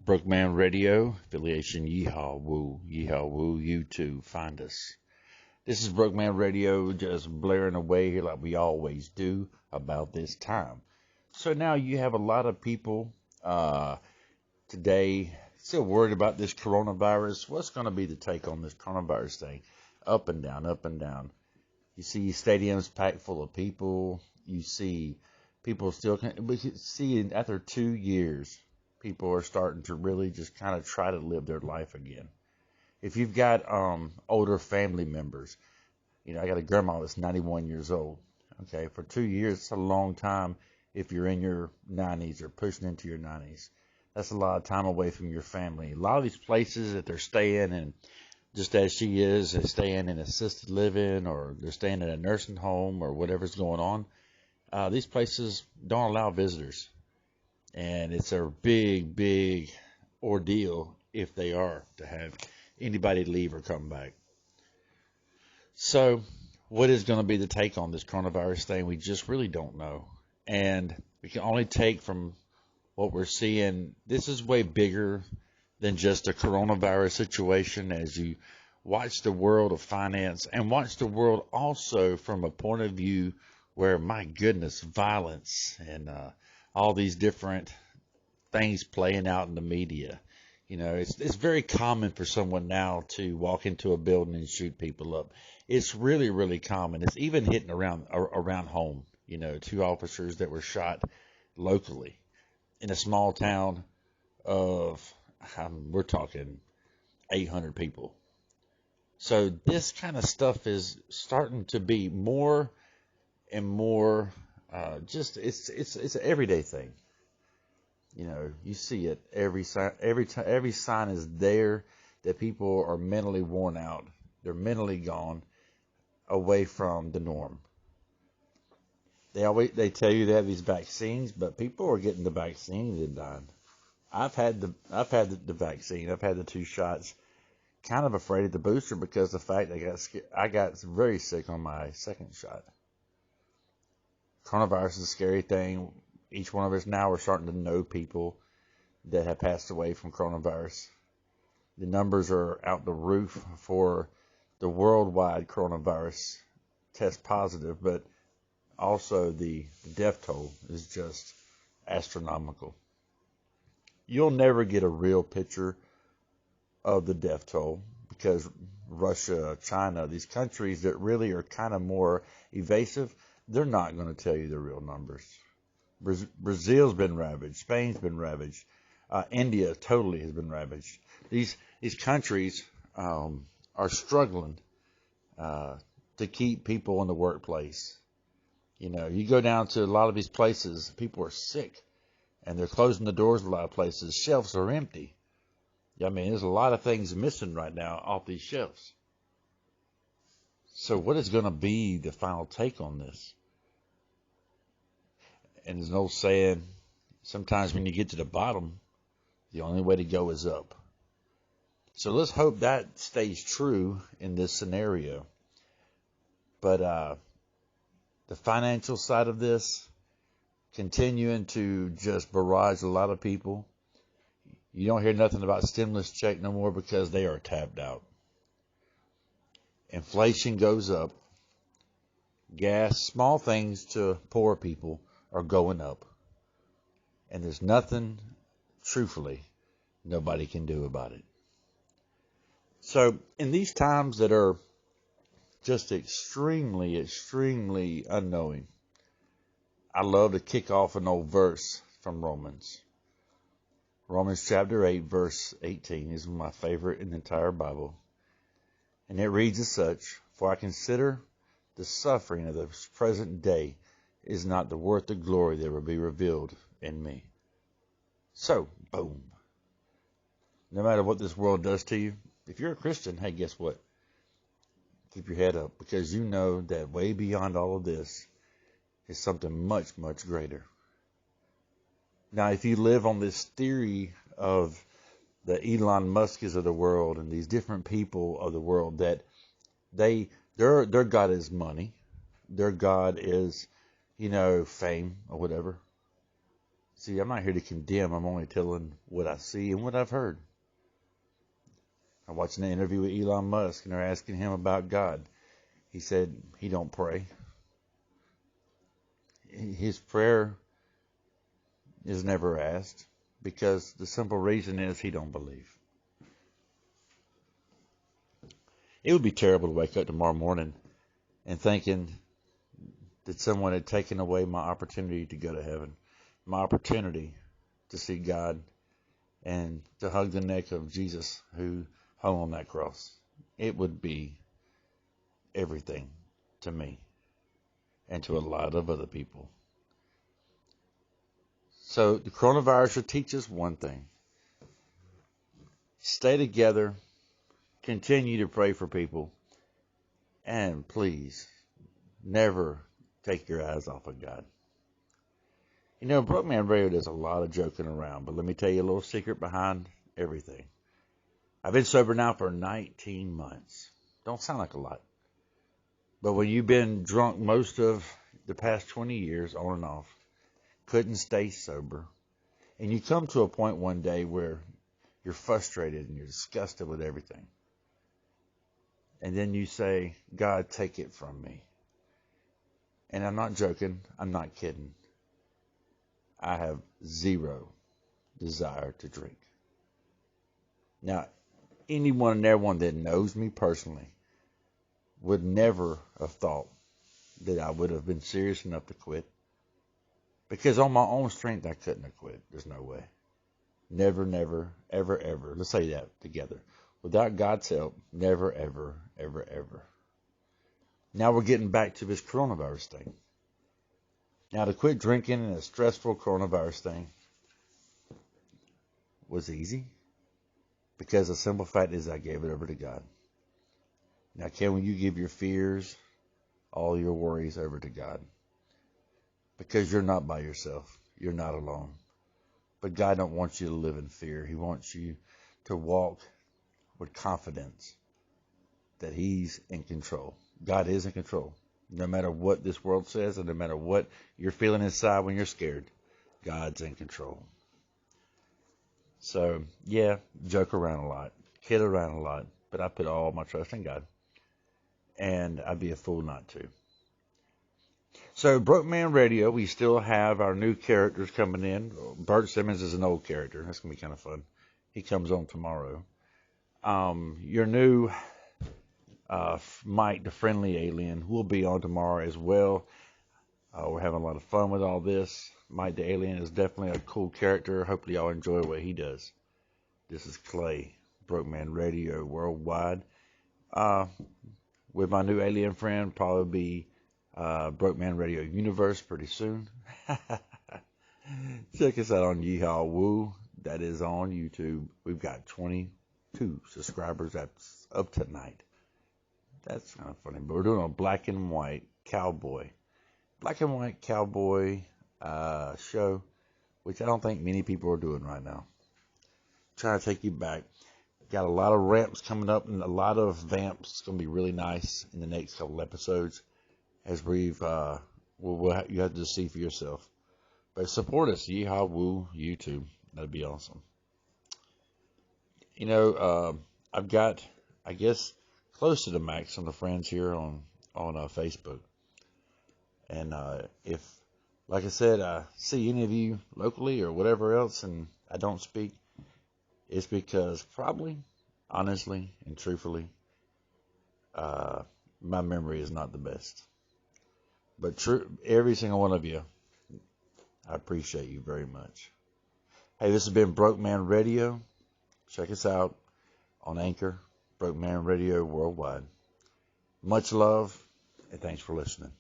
Brokeman Radio, affiliation Yeehaw Woo, you too, find us. This is Brokeman Radio just blaring away here like we always do about this time. So now you have a lot of people today still worried about this coronavirus. What's going to be the take on this coronavirus thing? Up and down, up and down. You see stadiums packed full of people. You see people still, we see after 2 years, people are starting to really just kind of try to live their life again. If you've got older family members, I got a grandma that's 91 years old. Okay, for 2 years, it's a long time if you're in your 90s or pushing into your 90s. That's a lot of time away from your family. A lot of these places that they're staying in, just as she is, they're staying in assisted living or they're staying in a nursing home or whatever's going on. These places don't allow visitors. And it's a big, big ordeal if they are to have anybody leave or come back. So what is going to be the take on this coronavirus thing? We just really don't know. And we can only take from what we're seeing. This is way bigger than just a coronavirus situation as you watch the world of finance and watch the world also from a point of view where, my goodness, violence and all these different things playing out in the media. It's very common for someone now to walk into a building and shoot people up. It's really, really common. It's even hitting around home. 2 officers that were shot locally in a small town of, we're talking 800 people. So this kind of stuff is starting to be more and more it's an everyday thing. You see it every sign is there that people are mentally worn out. They're mentally gone away from the norm. They tell you they have these vaccines, but people are getting the vaccines and dying. I've had the vaccine. I've had the 2 shots. Kind of afraid of the booster because the fact I got very sick on my second shot. Coronavirus is a scary thing. Each one of us now are starting to know people that have passed away from coronavirus. The numbers are out the roof for the worldwide coronavirus test positive, but also the death toll is just astronomical. You'll never get a real picture of the death toll because Russia, China, these countries that really are kind of more evasive, they're not going to tell you the real numbers. Brazil's been ravaged. Spain's been ravaged. India totally has been ravaged. These countries are struggling to keep people in the workplace. You go down to a lot of these places, people are sick, and they're closing the doors of a lot of places. Shelves are empty. There's a lot of things missing right now off these shelves. So what is going to be the final take on this? And there's an old saying, sometimes when you get to the bottom, the only way to go is up. So let's hope that stays true in this scenario. But the financial side of this, continuing to just barrage a lot of people. You don't hear nothing about stimulus check no more because they are tapped out. Inflation goes up. Gas, small things to poor people are going up. And there's nothing, truthfully, nobody can do about it. So in these times that are just extremely, extremely unknowing, I love to kick off an old verse from Romans. Romans chapter 8, verse 18 is my favorite in the entire Bible. And it reads as such, "For I consider the suffering of the present day is not the worth the glory that will be revealed in me." So, boom. No matter what this world does to you, if you're a Christian, hey, guess what? Keep your head up, because you know that way beyond all of this is something much, much greater. Now, if you live on this theory of the Elon Musk's of the world and these different people of the world that their God is money, their God is, fame or whatever. See, I'm not here to condemn. I'm only telling what I see and what I've heard. I'm watching an interview with Elon Musk, and they're asking him about God. He said he don't pray. His prayer is never asked because the simple reason is he don't believe. It would be terrible to wake up tomorrow morning and thinking that someone had taken away my opportunity to go to heaven, my opportunity to see God and to hug the neck of Jesus who hung on that cross. It would be everything to me and to a lot of other people. So the coronavirus should teach us one thing. Stay together, continue to pray for people, and please never take your eyes off of God. You know, Brokeman Radio does a lot of joking around, but let me tell you a little secret behind everything. I've been sober now for 19 months. Don't sound like a lot. But when you've been drunk most of the past 20 years, on and off, couldn't stay sober, and you come to a point one day where you're frustrated and you're disgusted with everything. And then you say, God, take it from me. And I'm not joking. I'm not kidding. I have zero desire to drink. Now, anyone and everyone that knows me personally would never have thought that I would have been serious enough to quit. Because on my own strength, I couldn't have quit. There's no way. Never, never, ever, ever. Let's say that together. Without God's help, never, ever, ever, ever. Now we're getting back to this coronavirus thing. Now to quit drinking in a stressful coronavirus thing was easy. Because the simple fact is I gave it over to God. Now can you give your fears, all your worries over to God? Because you're not by yourself. You're not alone. But God don't want you to live in fear. He wants you to walk with confidence that He's in control. God is in control. No matter what this world says and no matter what you're feeling inside when you're scared, God's in control. So, yeah, joke around a lot, kid around a lot, but I put all my trust in God. And I'd be a fool not to. So, Brokeman Radio, we still have our new characters coming in. Bert Simmons is an old character. That's going to be kind of fun. He comes on tomorrow. Your new Mike, the friendly alien, will be on tomorrow as well. We're having a lot of fun with all this. Mike the alien is definitely a cool character. Hopefully y'all enjoy what he does. This is Clay, Brokeman Radio Worldwide. With my new alien friend, probably be Brokeman Radio Universe pretty soon. Check us out on Yeehaw Woo. That is on YouTube. We've got 22 subscribers. That's up tonight. That's kind of funny. But we're doing a black and white cowboy show, which I don't think many people are doing right now. Trying to take you back. Got a lot of ramps coming up and a lot of vamps. It's going to be really nice in the next couple episodes. As you have to see for yourself. But support us, Yeehaw Woo YouTube. That'd be awesome. You know, I've got, I guess, close to the max on the friends here on Facebook. And if, like I said, I see any of you locally or whatever else and I don't speak, it's because probably, honestly and truthfully, my memory is not the best. But every single one of you, I appreciate you very much. Hey, this has been Brokeman Radio. Check us out on Anchor, Brokeman Radio Worldwide. Much love, and thanks for listening.